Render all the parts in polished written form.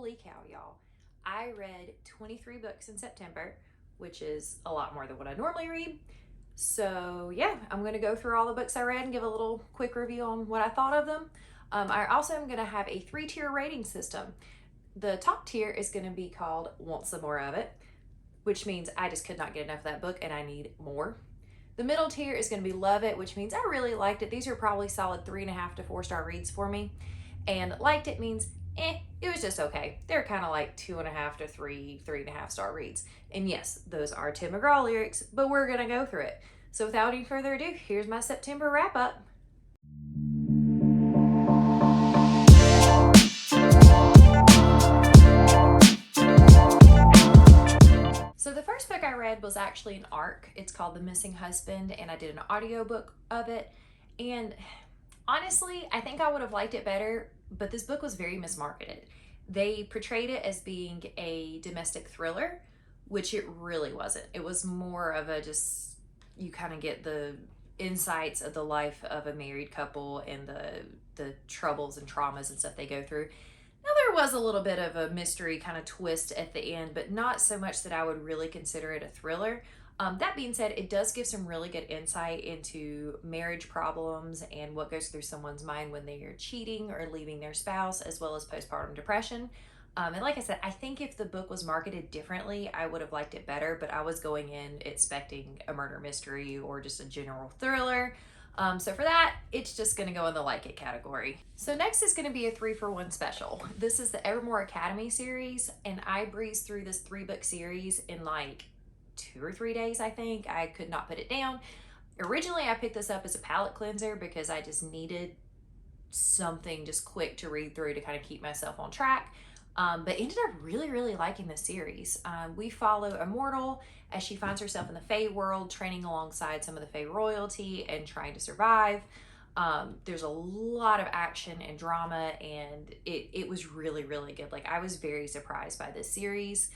Holy cow, y'all. I read 23 books in September, which is a lot more than what I normally read. So, yeah, I'm going to go through all the books I read and give a little quick review on what I thought of them. I also am going to have a 3-tier rating system. The top tier is going to be called Want Some More of It, which means I just could not get enough of that book and I need more. The middle tier is going to be Love It, which means I really liked it. These are probably solid 3.5 to 4 star reads for me. And liked it means it was just okay. They're kind of like 2.5 to 3.5 star reads. And yes, those are Tim McGraw lyrics, but we're gonna go through it. So without any further ado, here's my September wrap up. So the first book I read was actually an ARC. It's called The Missing Husband, and I did an audiobook of it. And honestly, I think I would have liked it better, but this book was very mismarketed. They portrayed it as being a domestic thriller, which it really wasn't. It was more of a just, you kind of get the insights of the life of a married couple and the troubles and traumas and stuff they go through. Now, there was a little bit of a mystery kind of twist at the end, but not so much that I would really consider it a thriller. That being said, it does give some really good insight into marriage problems and what goes through someone's mind when they are cheating or leaving their spouse, as well as postpartum depression. And like I said, I think if the book was marketed differently, I would have liked it better, but I was going in expecting a murder mystery or just a general thriller. So for that, it's just going to go in the like it category. So next is going to be a 3-for-1 special. This is the Evermore Academy series, and I breezed through this 3-book series in like 2 or 3 days, I think. I could not put it down. Originally, I picked this up as a palate cleanser because I just needed something just quick to read through to kind of keep myself on track. But ended up really liking the series. We follow Immortal as she finds herself in the Fae world, training alongside some of the Fae royalty and trying to survive. There's a lot of action and drama, and it was really good. Like, I was very surprised by this series.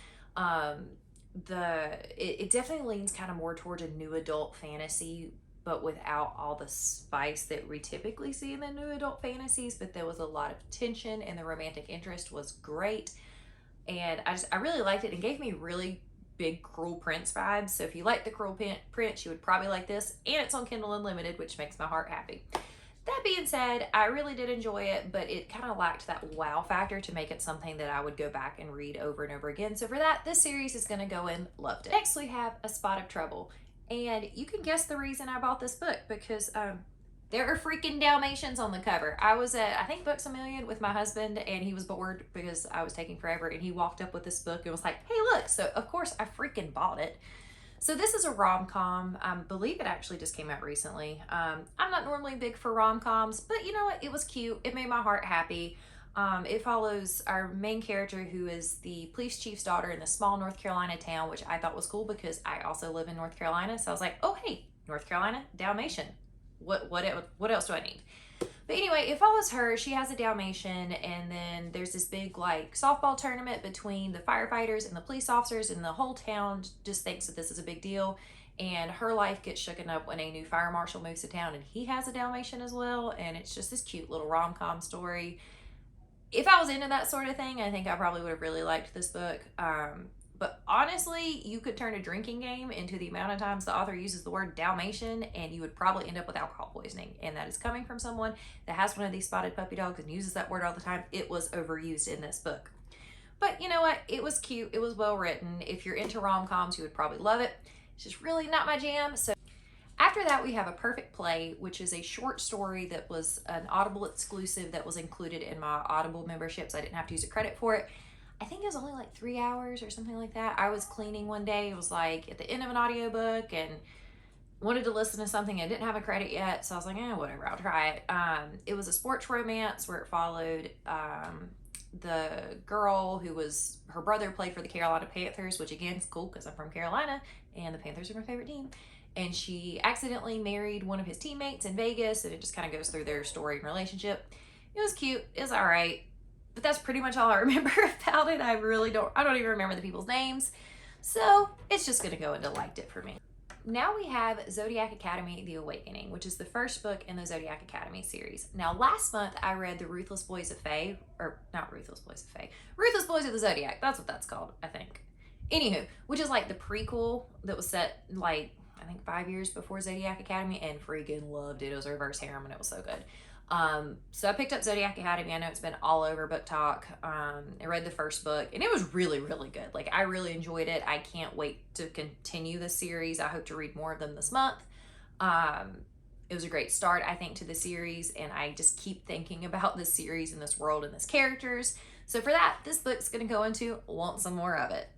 It definitely leans kind of more towards a new adult fantasy, but without all the spice that we typically see in the new adult fantasies. But there was a lot of tension, and the romantic interest was great. And I really liked it, and gave me really big Cruel Prince vibes. So if you like the Cruel Prince, you would probably like this. And it's on Kindle Unlimited, which makes my heart happy. That being said, I really did enjoy it, but it kind of lacked that wow factor to make it something that I would go back and read over and over again. So for that, this series is going to go in Loved It. Next, we have A Spot of Trouble. And you can guess the reason I bought this book, because there are freaking Dalmatians on the cover. I was at, I think, Books A Million with my husband, and he was bored because I was taking forever, and he walked up with this book and was like, hey, look. So, of course, I freaking bought it. So this is a rom-com. I believe it actually just came out recently. I'm not normally big for rom-coms, but you know what? It was cute. It made my heart happy. It follows our main character, who is the police chief's daughter in the small North Carolina town, which I thought was cool because I also live in North Carolina. So I was like, oh, hey, North Carolina, Dalmatian. What else do I need? But anyway, it follows her. She has a Dalmatian, and then there's this big like softball tournament between the firefighters and the police officers, and the whole town just thinks that this is a big deal. And her life gets shooken up when a new fire marshal moves to town, and he has a Dalmatian as well. And it's just this cute little rom-com story. If I was into that sort of thing, I think I probably would have really liked this book. But honestly, you could turn a drinking game into the amount of times the author uses the word Dalmatian, and you would probably end up with alcohol poisoning. And that is coming from someone that has one of these spotted puppy dogs and uses that word all the time. It was overused in this book. But you know what? It was cute. It was well written. If you're into rom-coms, you would probably love it. It's just really not my jam. So after that, we have A Perfect Play, which is a short story that was an Audible exclusive that was included in my Audible memberships. I didn't have to use a credit for it. I think it was only like 3 hours or something like that. I was cleaning one day. It was like at the end of an audiobook and wanted to listen to something. I didn't have a credit yet, so I was like, whatever, I'll try it. It was a sports romance where it followed the girl who was, her brother played for the Carolina Panthers, which again is cool because I'm from Carolina and the Panthers are my favorite team. And she accidentally married one of his teammates in Vegas, and it just kind of goes through their story and relationship. It was cute. It was all right. But that's pretty much all I remember about it. I don't even remember the people's names. So it's just going to go into liked it for me. Now we have Zodiac Academy, The Awakening, which is the first book in the Zodiac Academy series. Now, last month I read The Ruthless Boys of Fae, or not Ruthless Boys of Fae, Ruthless Boys of the Zodiac. That's what that's called, I think. Anywho, which is like the prequel that was set like I think 5 years before Zodiac Academy, and freaking loved it. It was a reverse harem and it was so good. So I picked up Zodiac Academy. I know it's been all over Book Talk. I read the first book and it was really, really good. Like, I really enjoyed it. I can't wait to continue the series. I hope to read more of them this month. It was a great start, I think, to the series, and I just keep thinking about this series and this world and this characters. So for that, this book's gonna go into Want Some More of It.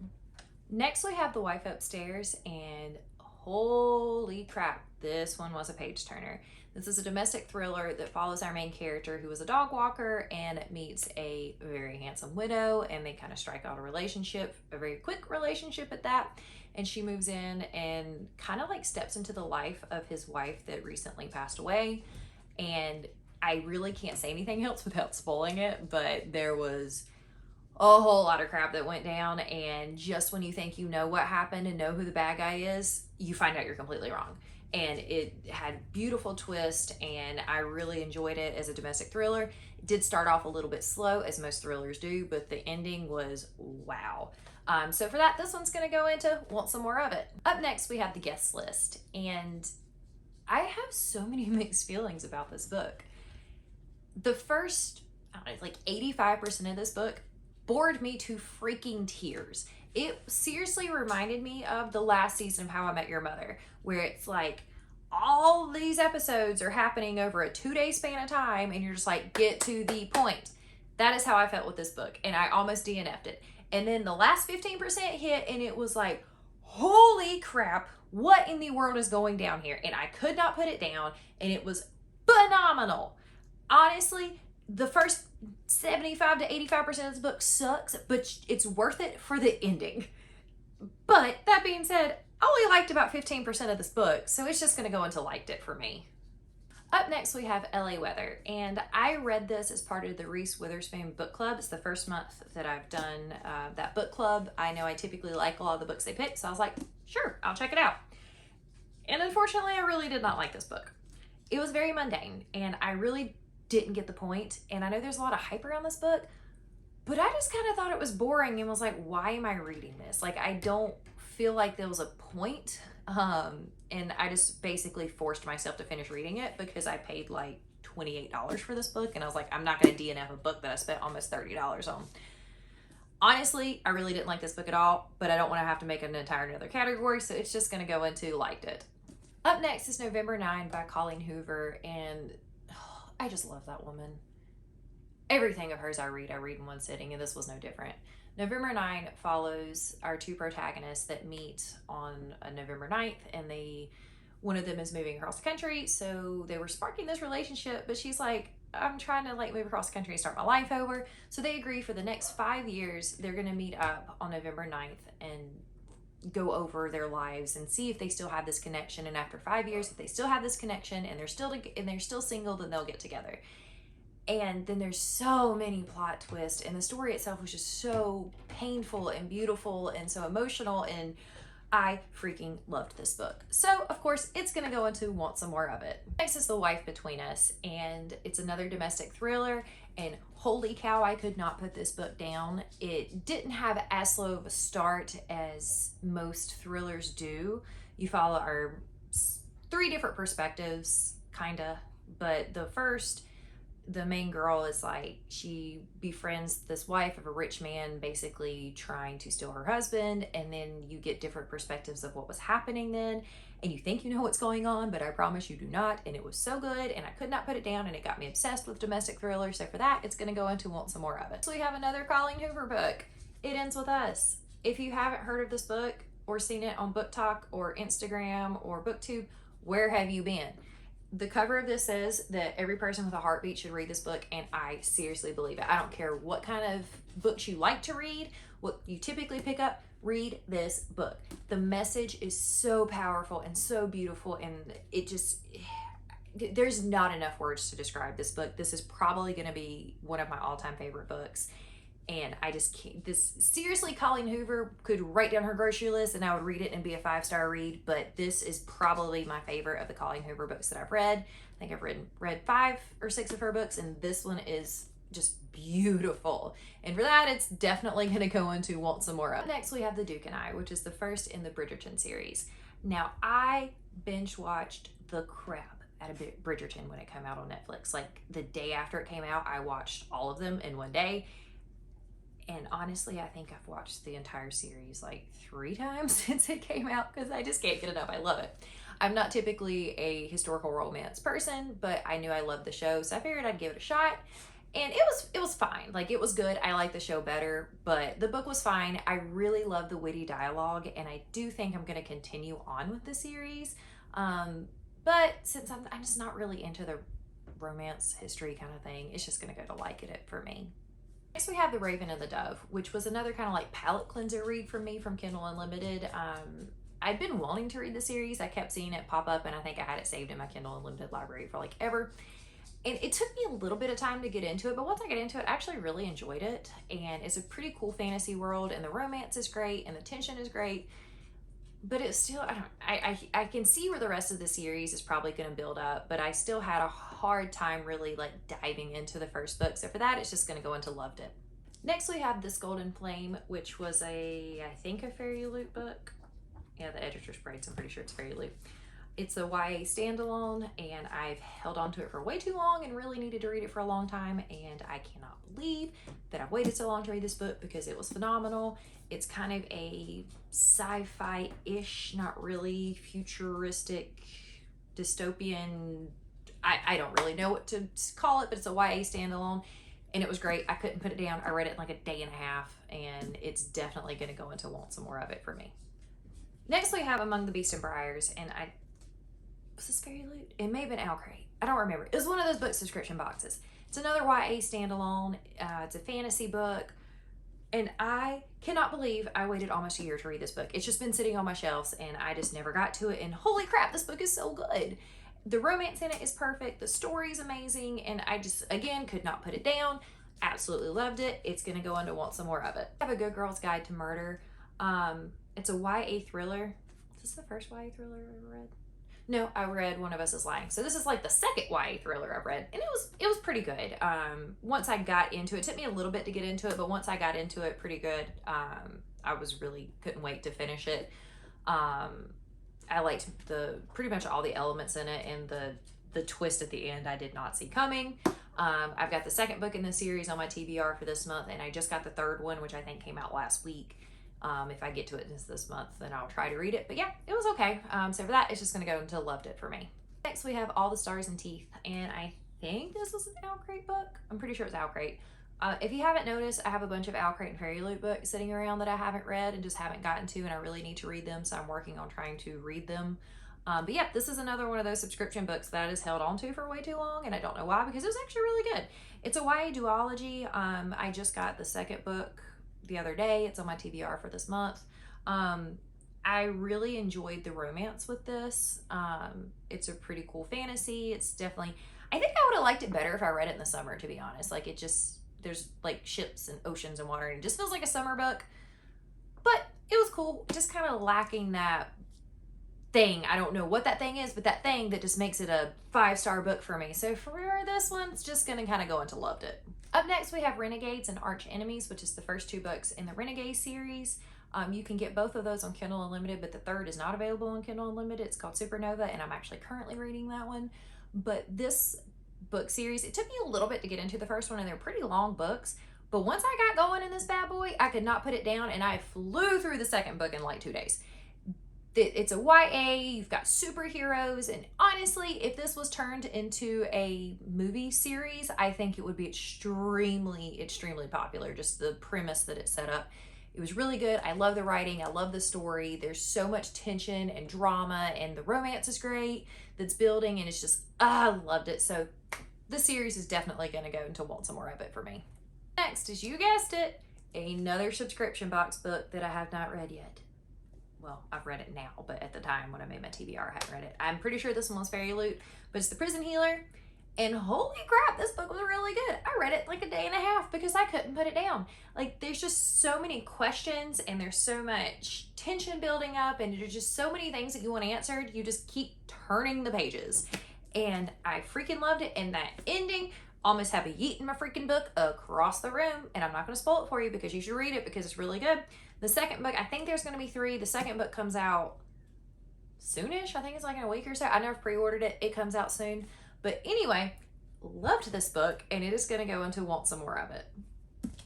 Next, we have The Wife Upstairs, and holy crap, this one was a page turner. This is a domestic thriller that follows our main character, who is a dog walker and meets a very handsome widow, and they kind of strike out a relationship, a very quick relationship at that. And she moves in and kind of like steps into the life of his wife that recently passed away. And I really can't say anything else without spoiling it, but there was a whole lot of crap that went down, and just when you think you know what happened and know who the bad guy is, you find out you're completely wrong. And it had beautiful twist, and I really enjoyed it as a domestic thriller. It did start off a little bit slow, as most thrillers do, but the ending was wow. So for that, this one's gonna go into Want Some More of It. Up next, we have The Guest List, and I have so many mixed feelings about this book. The first, I don't know, like 85% of this book bored me to freaking tears. It seriously reminded me of the last season of How I Met Your Mother, where it's like all these episodes are happening over a 2-day span of time, and you're just like, get to the point. That is how I felt with this book, and I almost DNF'd it. And then the last 15% hit, and it was like, holy crap, what in the world is going down here? And I could not put it down, and it was phenomenal. Honestly, the first 75 to 85% of the book sucks, but it's worth it for the ending. But that being said, I only liked about 15% of this book, so it's just going to go into liked it for me. Up next, we have LA Weather, and I read this as part of the Reese Witherspoon book club. It's the first month that I've done that book club. I know I typically like a lot of the books they pick, so I was like, sure, I'll check it out. And unfortunately, I really did not like this book. It was very mundane, and I really didn't get the point. And I know there's a lot of hype around this book, but I just kind of thought it was boring and was like, why am I reading this? Like, I don't feel like there was a point. And I just basically forced myself to finish reading it because I paid like $28 for this book, and I was like, I'm not going to DNF a book that I spent almost $30 on. Honestly, I really didn't like this book at all, but I don't want to have to make an entire another category, so it's just going to go into liked it. Up next is November 9 by Colleen Hoover, and I just love that woman. Everything of hers I read in one sitting, and this was no different. November 9 follows our two protagonists that meet on November 9th, and one of them is moving across the country, so they were sparking this relationship, but she's like, I'm trying to like move across the country and start my life over. So they agree for the next 5 years, they're going to meet up on November 9th and go over their lives and see if they still have this connection. And after 5 years, if they still have this connection and they're still single, then they'll get together. And then there's so many plot twists, and the story itself was just so painful and beautiful and so emotional, and I freaking loved this book. So, of course, it's going to go into Want Some More of It. Next is The Wife Between Us, and it's another domestic thriller, and holy cow, I could not put this book down. It didn't have as slow of a start as most thrillers do. You follow our 3 different perspectives, kinda, but the main girl is like, she befriends this wife of a rich man, basically trying to steal her husband, and then you get different perspectives of what was happening then, and you think you know what's going on, but I promise you do not. And it was so good, and I could not put it down, and it got me obsessed with domestic thrillers. So for that, it's going to go into Want Some More of It. So we have another Colleen Hoover book, It Ends With Us. If you haven't heard of this book or seen it on Book Talk or Instagram or BookTube, where have you been? The cover of this says that every person with a heartbeat should read this book, and I seriously believe it. I don't care what kind of books you like to read, what you typically pick up, read this book. The message is so powerful and so beautiful, and there's not enough words to describe this book. This is probably going to be one of my all-time favorite books. And I just can't, seriously, Colleen Hoover could write down her grocery list and I would read it and be a 5-star read, but this is probably my favorite of the Colleen Hoover books that I've read. I think I've read 5 or 6 of her books, and this one is just beautiful. And for that, it's definitely going to go into want some more of. Next, we have The Duke and I, which is the first in the Bridgerton series. Now, I binge watched the crap out of Bridgerton when it came out on Netflix. Like the day after it came out, I watched all of them in one day. And honestly, I think I've watched the entire series like 3 times since it came out because I just can't get enough. I love it. I'm not typically a historical romance person, but I knew I loved the show, so I figured I'd give it a shot. And it was fine. Like, it was good. I like the show better, but the book was fine. I really love the witty dialogue, and I do think I'm going to continue on with the series. But since I'm just not really into the romance history kind of thing, it's just going to go to like it for me. Next, we have The Raven and the Dove, which was another kind of like palate cleanser read for me from Kindle Unlimited. I'd been wanting to read the series. I kept seeing it pop up, and I think I had it saved in my Kindle Unlimited library for like ever. And it took me a little bit of time to get into it, but once I got into it, I actually really enjoyed it. And it's a pretty cool fantasy world, and the romance is great, and the tension is great. But it's still, I can see where the rest of the series is probably going to build up, but I still had a hard time really like diving into the first book. So for that, it's just going to go into loved it. Next, we have This Golden Flame, which was I think a Fairy Loot book. Yeah, the editor's praise, I'm pretty sure it's Fairy Loot. It's a YA standalone, and I've held on to it for way too long and really needed to read it for a long time, and I cannot believe that I've waited so long to read this book because it was phenomenal. It's kind of a sci-fi-ish, not really futuristic, dystopian, I don't really know what to call it, but it's a YA standalone, and it was great. I couldn't put it down. I read it in like a day and a half, and it's definitely going to go into want some more of it for me. Next, we have Among the Beast and Briars, and was this Fairy Loot? It may have been Owlcrate. I don't remember. It was one of those book subscription boxes. It's another YA standalone. It's a fantasy book. And I cannot believe I waited almost a year to read this book. It's just been sitting on my shelves, and I just never got to it. And holy crap, this book is so good. The romance in it is perfect. The story is amazing. And I just, again, could not put it down. Absolutely loved it. It's going to go on to want some more of it. I have A Good Girl's Guide to Murder. It's a YA thriller. Is this the first YA thriller I ever read? No, I read One of Us is Lying. So this is like the second YA thriller I've read, and it was pretty good. Once I got into it, it took me a little bit to get into it, but once I got into it, pretty good. I was really couldn't wait to finish it. I liked pretty much all the elements in it, and the twist at the end I did not see coming. I've got the second book in the series on my TBR for this month, and I just got the third one, which I think came out last week. If I get to it this month, then I'll try to read it. But yeah, it was okay. So for that, it's just going to go into loved it for me. Next, we have All the Stars and Teeth. And I think this was an Owlcrate book. I'm pretty sure it's Owlcrate. If you haven't noticed, I have a bunch of Owlcrate and Fairy Loot books sitting around that I haven't read and just haven't gotten to, and I really need to read them. So I'm working on trying to read them. But yeah, this is another one of those subscription books that I just held on to for way too long, and I don't know why, because it was actually really good. It's a YA duology. I just got the second book the other day. It's on my TBR for this month. I really enjoyed the romance with this. It's a pretty cool fantasy. It's definitely, I think I would have liked it better if I read it in the summer, to be honest. Like, it just, there's like ships and oceans and water, and it just feels like a summer book, but it was cool. Just kind of lacking that thing. I don't know what that thing is, but that thing that just makes it a 5-star book for me. So for this one, it's just going to kind of go into loved it. Up next, we have Renegades and Arch Enemies, which is the first 2 books in the Renegade series. You can get both of those on Kindle Unlimited, but the third is not available on Kindle Unlimited. It's called Supernova, and I'm actually currently reading that one. But this book series, it took me a little bit to get into the first one, and they're pretty long books. But once I got going in this bad boy, I could not put it down, and I flew through the second book in like 2 days. It's a YA, you've got superheroes, and honestly, if this was turned into a movie series, I think it would be extremely, extremely popular. Just the premise that it set up. It was really good. I love the writing. I love the story. There's so much tension and drama, and the romance is great that's building, and it's just, I loved it. So this series is definitely going to go into want some more of it for me. Next, as you guessed it, another subscription box book that I have not read yet. Well, I've read it now, but at the time when I made my TBR, I hadn't read it. I'm pretty sure this one was Fairy Loot, but it's The Prison Healer. And holy crap, this book was really good. I read it like a day and a half because I couldn't put it down. Like, there's just so many questions, and there's so much tension building up, and there's just so many things that you want answered. You just keep turning the pages. And I freaking loved it. And that ending, almost have a yeet in my freaking book across the room, and I'm not going to spoil it for you because you should read it because it's really good. The second book, I think there's going to be 3. The second book comes out soonish. I think it's like in a week or so. I never pre-ordered it. It comes out soon. But anyway, loved this book, and it is going to go into want some more of it.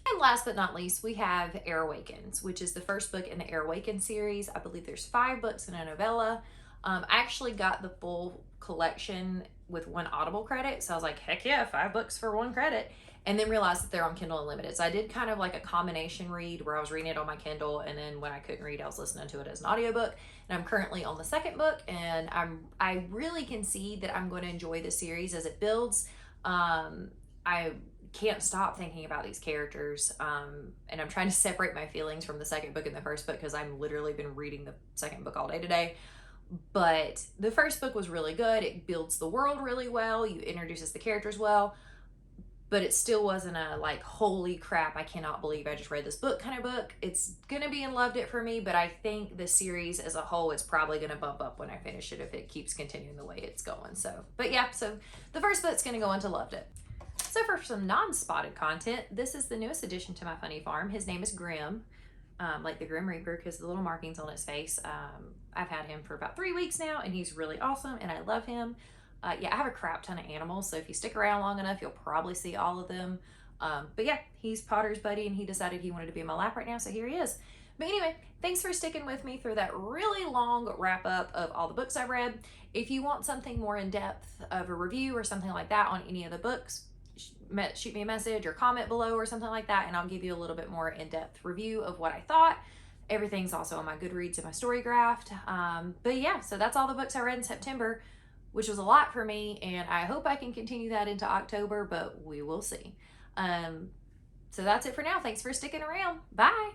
And last but not least, we have Air Awakens, which is the first book in the Air Awakens series. I believe there's 5 books and a novella. I actually got the full collection with 1 Audible credit. So I was like, heck yeah, 5 books for 1 credit. And then realized that they're on Kindle Unlimited. So I did kind of like a combination read where I was reading it on my Kindle, and then when I couldn't read, I was listening to it as an audiobook. And I'm currently on the second book, and I really can see that I'm going to enjoy the series as it builds. I can't stop thinking about these characters, and I'm trying to separate my feelings from the second book and the first book because I'm literally been reading the second book all day today. But the first book was really good. It builds the world really well. You introduces the characters well, but it still wasn't a like, holy crap, I cannot believe I just read this book kind of book. It's gonna be in loved it for me, but I think the series as a whole is probably gonna bump up when I finish it if it keeps continuing the way it's going. So, but yeah, so the first book's gonna go into loved it. So for some non-spotted content, this is the newest addition to my funny farm. His name is Grim, like the Grim Reaper, because the little markings on his face. I've had him for about 3 weeks now, and he's really awesome, and I love him. Yeah, I have a crap ton of animals, so if you stick around long enough, you'll probably see all of them. But yeah, he's Potter's buddy, and he decided he wanted to be in my lap right now, so here he is. But anyway, thanks for sticking with me through that really long wrap up of all the books I've read. If you want something more in depth of a review or something like that on any of the books, shoot me a message or comment below or something like that, and I'll give you a little bit more in-depth review of what I thought. Everything's also on my Goodreads and my Storygraphed. But yeah, so that's all the books I read in September, which was a lot for me, and I hope I can continue that into October, but we will see. So that's it for now. Thanks for sticking around. Bye.